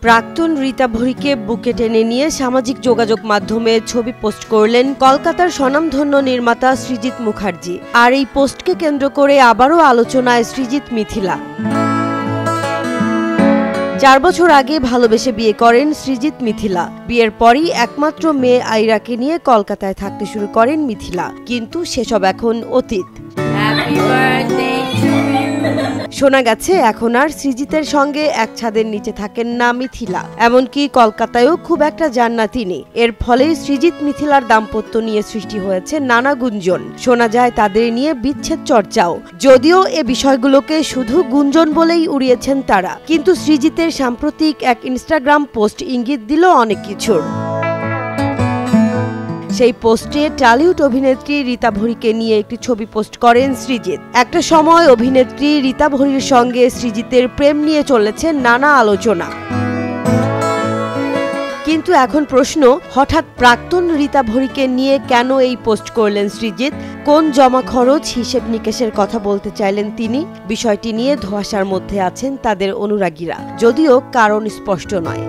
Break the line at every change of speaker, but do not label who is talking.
প্রাক্তন রীতা ভরিকে বুকে টেনে নিয়ে সামাজিক যোগাযোগ মাধ্যমে ছবি পোস্ট করলেন কলকাতার স্বনামধন্য নির্মাতা সৃজিত মুখার্জি। আর এই পোস্টকে কেন্দ্র করে আবারও আলোচনায় সৃজিত মিথিলা। 4 বছর আগে ভালোবেসে বিয়ে করেন সৃজিত মিথিলা। বিয়ের পরই একমাত্র মেয়ে আইরাকে নিয়ে কলকাতায় থাকতে শুরু করেন মিথিলা, কিন্তু সেসব এখন অতীত। শোনা গেছে এখন আর সৃজিতের সঙ্গে এক ছাদের নিচে থাকেন না মিথিলা, এমনকি কলকাতায়ও খুব একটা যান না তিনি। এর ফলেই সৃজিত মিথিলার দাম্পত্য নিয়ে সৃষ্টি হয়েছে নানা গুঞ্জন। শোনা যায় তাদের নিয়ে বিচ্ছেদ চর্চাও, যদিও এ বিষয়গুলোকে শুধু গুঞ্জন বলেই উড়িয়েছেন তারা। কিন্তু সৃজিতের সাম্প্রতিক এক ইনস্টাগ্রাম পোস্ট ইঙ্গিত দিল অনেক কিছুর। সেই পোস্টে টলিউড অভিনেত্রী রীতা ভরিকে নিয়ে একটি ছবি পোস্ট করেন সৃজিত। একটা সময় অভিনেত্রী রীতা ভরির সঙ্গে সৃজিতের প্রেম নিয়ে চলেছে নানা আলোচনা। কিন্তু এখন প্রশ্ন, হঠাৎ প্রাক্তন রীতা ভরিকে নিয়ে কেন এই পোস্ট করলেন সৃজিত? কোন জমা খরচ হিসেব নিকেশের কথা বলতে চাইলেন তিনি? বিষয়টি নিয়ে ধোঁয়াশার মধ্যে আছেন তাদের অনুরাগীরা, যদিও কারণ স্পষ্ট নয়।